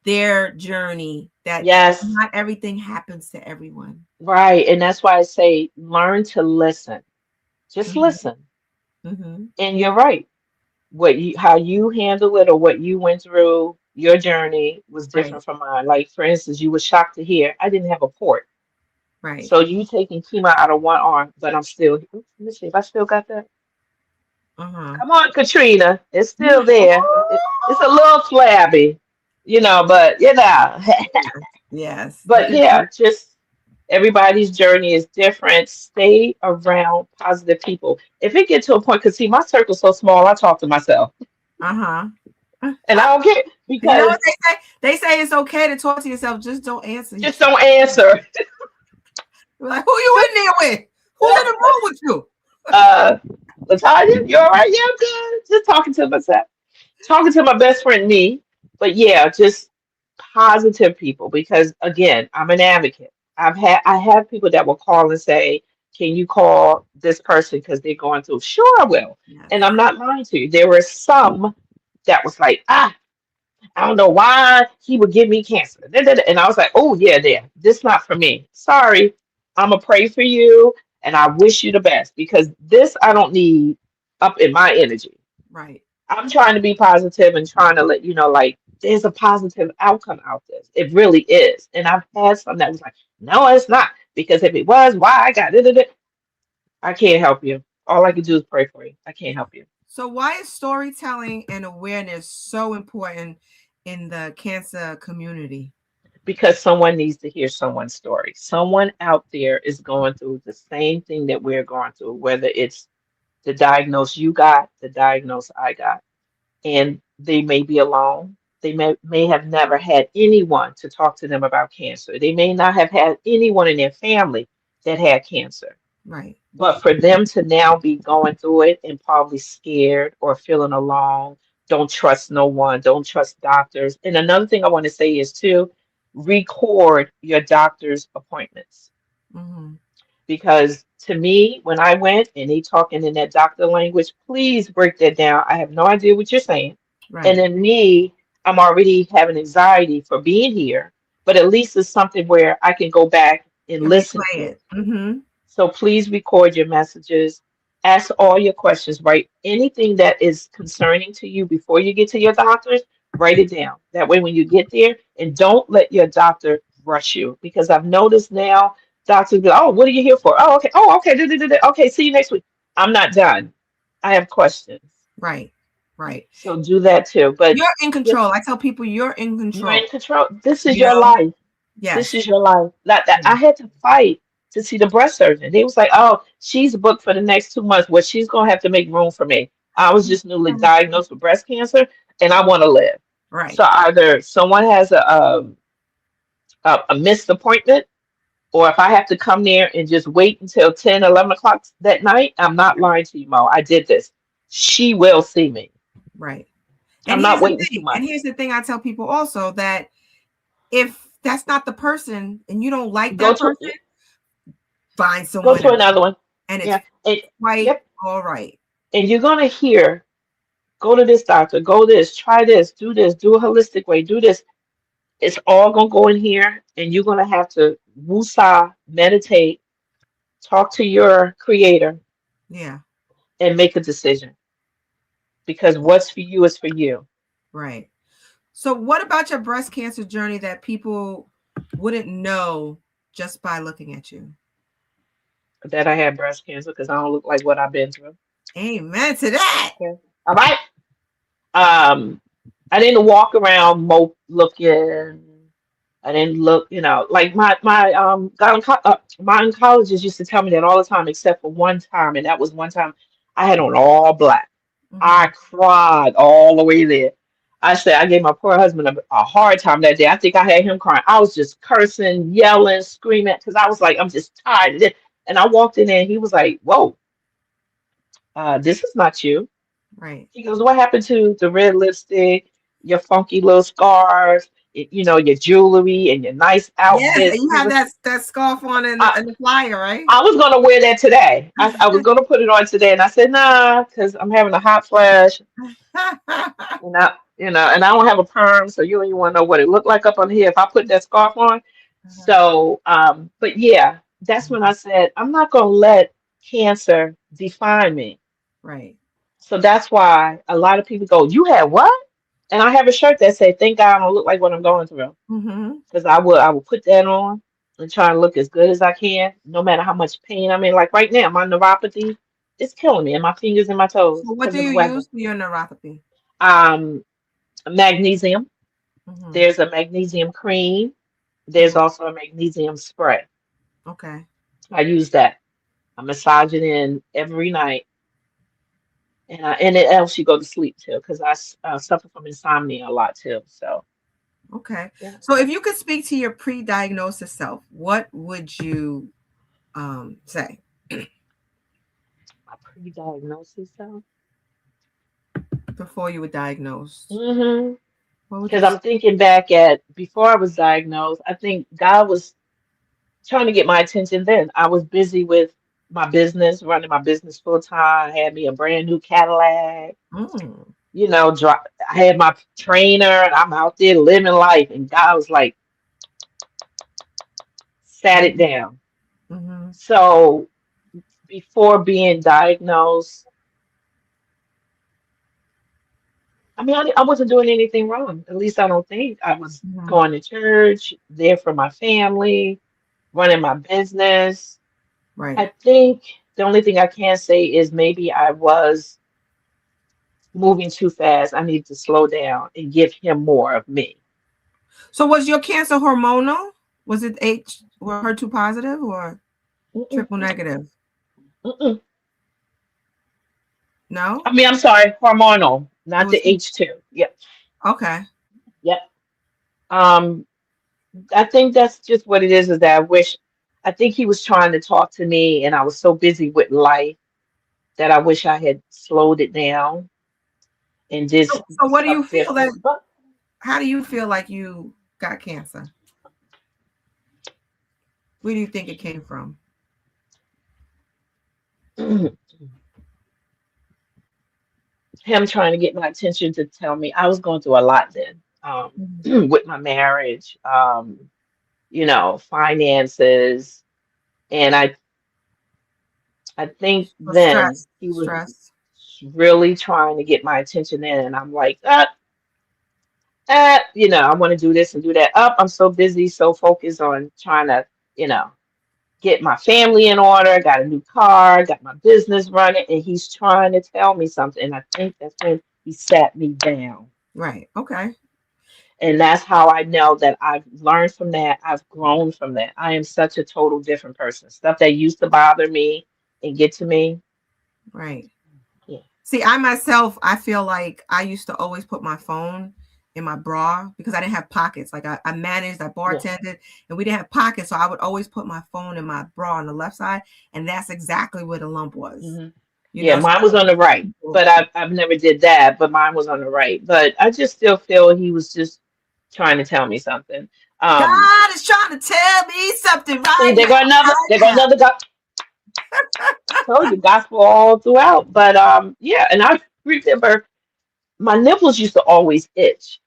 their journey that yes, not everything happens to everyone. right. And that's why I say learn to listen. Just Hmm. listen. Hmm. And you're right. How you handle it or what you went through, your journey was Right, different from mine. Like for instance, you were shocked to hear I didn't have a port. right. So you taking chemo out of one arm, but I'm still, oops, let me see if I still got that. Uh-huh. Come on, Katrina. It's still there. It's a Oh, little flabby, but yes, yes. Look but at yeah, you. just Everybody's journey is different. Stay around positive people. If it gets to a point, because see, my circle's so small, I talk to myself. Uh-huh. And I don't care You know because what they say? They say it's okay to talk to yourself, just don't answer just yourself. don't answer. You're like, who you in there with? Who's in the room with you? uh, Latonya, you all right? Yeah, I'm good. Just talking to myself. Talking to my best friend, me. But yeah, just positive people because again, I'm an advocate. I have people that will call and say, "Can you call this person because they're going through?" Sure, I will. And Yes. I'm not lying to you. There were some that was like, I don't know why he would give me cancer. Da, da, da. And I was like, oh yeah, there. This not for me. Sorry. I'ma pray for you and I wish you the best because this I don't need up in my energy. Right. I'm trying to be positive and trying to let you know, like, there's a positive outcome out this. It really is. And I've had some that was like, no, it's not. Because if it was, why I got it. I can't help you. All I can do is pray for you. I can't help you. So why is storytelling and awareness so important in the cancer community? Because someone needs to hear someone's story. Someone out there is going through the same thing that we're going through, whether it's the diagnosis you got, the diagnosis I got, and they may be alone. They may have never had anyone to talk to them about cancer. They may not have had anyone in their family that had cancer. Right. But for them to now be going through it and probably scared or feeling alone, don't trust no one, don't trust doctors. And another thing I want to say is too, record your doctor's appointments. Mm-hmm. Because to me, when I went and they talking in that doctor language, please break that down. I have no idea what you're saying. And Right. then me, I'm already having anxiety for being here, but at least it's something where I can go back and And listen replay to. it. Mm-hmm. So please record your messages. Ask all your questions. Write anything that is concerning to you before you get to your doctors. Write it down. That way, when you get there, and don't let your doctor rush you. Because I've noticed now, doctors go, "Oh, what are you here for? Oh, okay. Oh, okay. Okay. See you next week." I'm not done. I have questions. Right. Right. So do that too. But You're in just control. I tell people you're in you're control. in control. This is You your know? life. This Yes. is your life. Like that, Yeah. I had to fight to see the breast surgeon. They was like, "Oh, she's booked for the next 2 months. Well, she's gonna have to make room for me." I was just newly diagnosed with breast cancer, and I want to live. Right. So either someone has a missed appointment, or if I have to come there and just wait until 10, 11 o'clock that night, I'm not lying to you, Mo. I did this. She will see me. Right. And I'm here's not the waiting too thing. And much. here's the thing I tell people also that if that's not the person and you don't like Go that to person, find go someone to else. another one. And it's Yeah. And quite yep. all right. And you're gonna hear, go to this doctor, go this, try this, do a holistic way, do this. It's all gonna go in here, and you're gonna have to woosah, meditate, talk to your creator, Yeah. and make a decision. Because what's for you is for you. Right. So what about your breast cancer journey that people wouldn't know just by looking at you? That I had breast cancer because I don't look like what I've been through. Amen to that. Okay. All right. Um, I didn't walk around mope looking. I didn't look, like my oncologist used to tell me that all the time, except for one time, and that was one time I had on all black. I Hmm. cried all the way there. I said I gave my poor husband a hard time that day. I think I had him crying. I was just cursing, yelling, screaming because I was like, I'm just tired of this. And I walked in there and he was like, "Whoa, this is not you." Right. He goes, "What happened to the red lipstick, your funky little scarves, your jewelry and your nice Yes, and outfits?" you have that scarf on I, in the flyer, right? I was gonna wear that today. I was gonna put it on today, and I said, "Nah," because I'm having a hot flash, and I don't have a perm, so you don't even want to know what it looked like up on here if I put that scarf on. So, but yeah, that's when I said I'm not gonna let cancer define me. Right. So that's why a lot of people go, "You had what?" And I have a shirt that said, "Thank God I don't look like what I'm going through." Hmm. Because I will put that on and try and look as good as I can, no matter how much pain I'm in. Like right now, my neuropathy is killing me, and my fingers and my toes So what because do of you the weather. use for your neuropathy? Um, Magnesium. Hmm. There's a magnesium cream. There's Hmm. also a magnesium spray. Okay. I use that. I massage it in every night, and it helps you go to sleep too, because I suffer from insomnia a lot too. So Okay. yeah, So if you could speak to your pre-diagnosis self, what would you say my pre-diagnosis though. before you were diagnosed? Mm-hmm. What would Because you say? I'm thinking back at before I was diagnosed, I think God was trying to get my attention then. I was busy with my business, running my business full time. I had me a brand new Cadillac, Mm, I had my trainer, and I'm out there living life. And God was like, sat it down. mm-hmm, So before being diagnosed, I mean, I wasn't doing anything wrong. At least I don't think. I was mm-hmm. going to church, there for my family, running my business. Right. I think the only thing I can say is maybe I was moving too fast. I need to slow down and give him more of me. So was your cancer hormonal? Was it H or HER2 positive or Mm-mm, triple negative? mm-mm. No? I mean, I'm sorry, hormonal, It not the was H2. Yep, okay. yep. Um, I think that's just what it is that I think he was trying to talk to me, and I was so busy with life that I wish I had slowed it down and did So what do you stuff feel that different. But how do you feel like you got cancer? Where do you think it came from? him trying to get my attention to tell me I was going through a lot then, Mhm. with my marriage, finances, and I think So then he was stress. really trying to get my attention in, and I'm like, I want to do this and do that. Up, I'm so busy, so focused on trying to, you know, get my family in order. Got a new car, got my business running, and he's trying to tell me something. And I think that's when he sat me down. Right. Okay. And that's how I know that I've learned from that. I've grown from that. I am such a total different person. Stuff that used to bother me and get to me. Right. Yeah. See, I myself, I feel like I used to always put my phone in my bra because I didn't have pockets. Like I managed, I Yeah. bartended, and we didn't have pockets. So I would always put my phone in my bra on the left side. And that's exactly where the lump was. hmm You Yeah, know, so mine was on the right, people, but I've never did that, but mine was on the right. But I just still feel he was just trying to tell me something. Um, God is trying to tell me something see, right now, there right go now. another told you gospel all throughout. But yeah, and I remember my nipples used to always itch.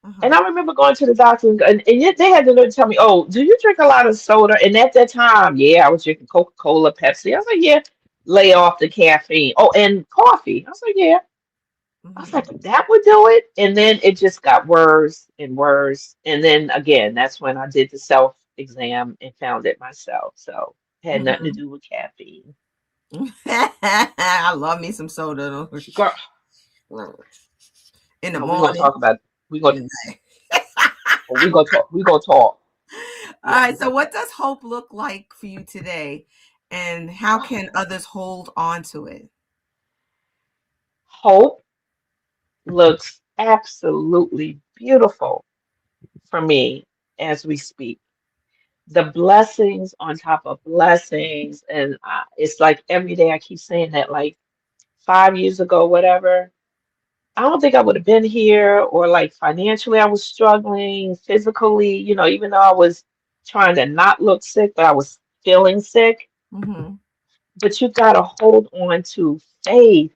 And Uh-huh. I remember going to the doctor, and yet they had to tell me, "Oh, do you drink a lot of soda?" And at that time, yeah, I was drinking Coca-Cola, Pepsi. I was like, "Yeah, lay off the caffeine." Oh, and coffee. I was like, "Yeah." I was Hmm. like, "That would do it." And then it just got worse and worse. And then again, that's when I did the self-exam and found it myself. So it had nothing to Hmm. do with caffeine. I love me some soda though. Girl, In the no, we're gonna morning, talk about we in gonna the night. we gonna talk. All Yeah. right. So, what does hope look like for you today, and how can others hold on to it? Hope looks absolutely beautiful for me as we speak. The blessings on top of blessings, and it's like every day I keep saying that. Like 5 years ago, whatever, I don't think I would have been here, or like financially, I was struggling, physically, even though I was trying to not look sick, but I was feeling sick. Hmm. But you got to hold on to faith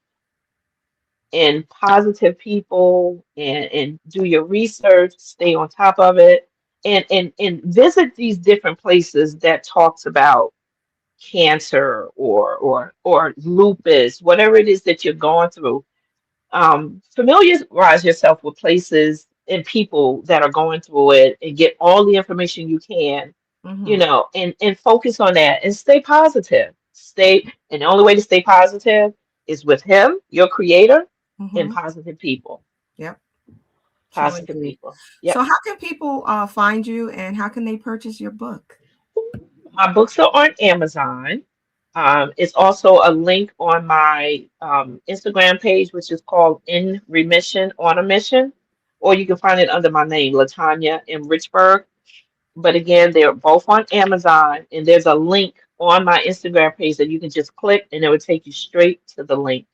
and positive people, and do your research, stay on top of it, and visit these different places that talks about cancer or lupus, whatever it is that you're going through. Familiarize yourself with places and people that are going through it, and get all the information you can, Hmm. and focus on that and stay positive. And the only way to stay positive is with him, your creator, and Hmm. positive people. Yep. True Positive indeed. people. So, Yep. how can people find you, and how can they purchase your book? My books are on Amazon. It's also a link on my Instagram page, which is called In Remission on a Mission, or you can find it under my name, Latonya M. Richburg. But again, they're both on Amazon, and there's a link on my Instagram page that you can just click, and it will take you straight to the link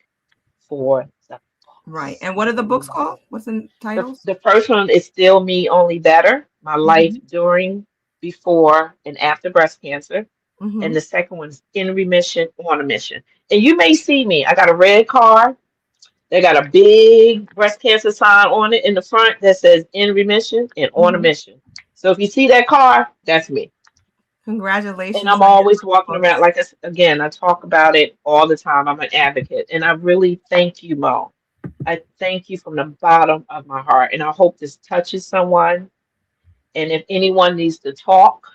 for the Right. books. And what are the books called? What's the titles? The first one is Still Me, Only Better, My Life Mm-hmm. During, Before, and After Breast Cancer. And Mm-hmm. the second one's In Remission, On a Mission. And you may see me. I got a red car. They got a big breast cancer sign on it in the front that says In Remission and On a Mm-hmm. Mission. So if you see that car, that's me. And Congratulations I'm on your always walking around, books. like again, I talk about it all the time. I'm an advocate. And I really thank you, Mo. I thank you from the bottom of my heart. And I hope this touches someone. And if anyone needs to talk,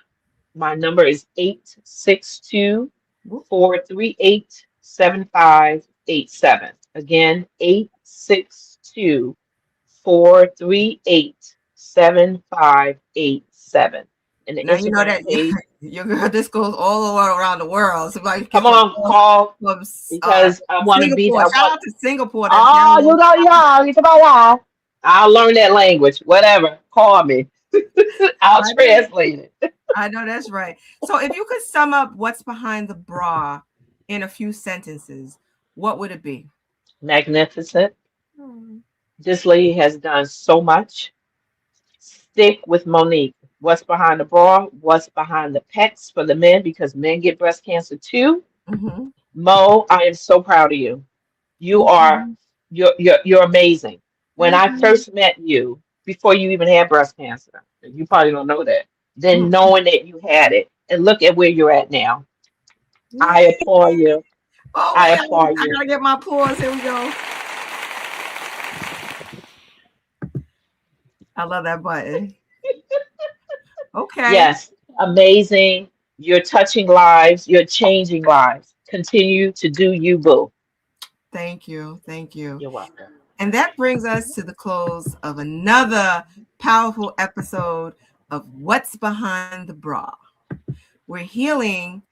my number is 862 Whoop. 438 7587. Again, 862 438 7587. And the Now you know Instagram that page, your this goes all over around the world. Somebody come gets a on, call call from because I want to be, Singapore. I Shout want, out to Singapore that's oh, you downloading. know, yeah, it's about that. I'll learn that language, whatever. Call me. I'll I know, translate it. I know that's right. So if you could sum up what's behind the bra in a few sentences, what would it be? Magnificent. Hmm. This lady has done so much. Stick with Monique. What's behind the bra? What's behind the pecs for the men? Because men get breast cancer too. Mm-hmm. Mo, I am so proud of you. You Thank are you. you're amazing. When Thank I you. first met you, before you even had breast cancer, you probably don't know that. Then Mm. knowing that you had it, and look at where you're at now. I Yay. applaud you. Oh I wait, applaud I you. gotta get my applause. Here we go. I love that button. Okay. Yes, amazing. You're touching lives. You're changing lives. Continue to do you, boo. Thank you. Thank you. You're welcome. And that brings us to the close of another powerful episode of What's Behind the Bra, where healing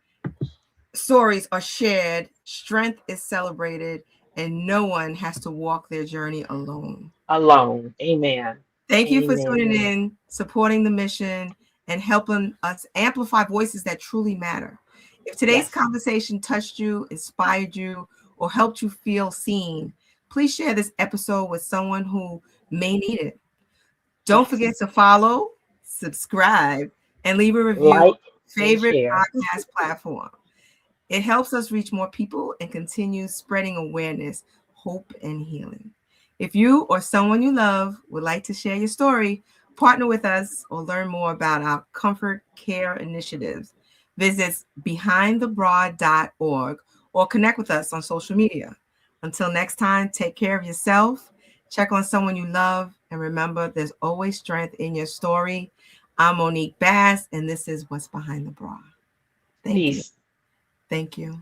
stories are shared, strength is celebrated, and no one has to walk their journey alone. Alone. Amen. Thank you for tuning Amen. in, supporting the mission, and helping us amplify voices that truly matter. If today's Yes. conversation touched you, inspired you, or helped you feel seen, please share this episode with someone who may need it. Don't Yes. forget to follow, subscribe, and leave a review on Like your and favorite share. podcast platform. It helps us reach more people and continue spreading awareness, hope, and healing. If you or someone you love would like to share your story, partner with us, or learn more about our comfort care initiatives, visit behindthebroad.org or connect with us on social media. Until next time, take care of yourself, check on someone you love, and remember there's always strength in your story. I'm Monique Bass, and this is What's Behind the Bra. Thank you. Peace. Thank you.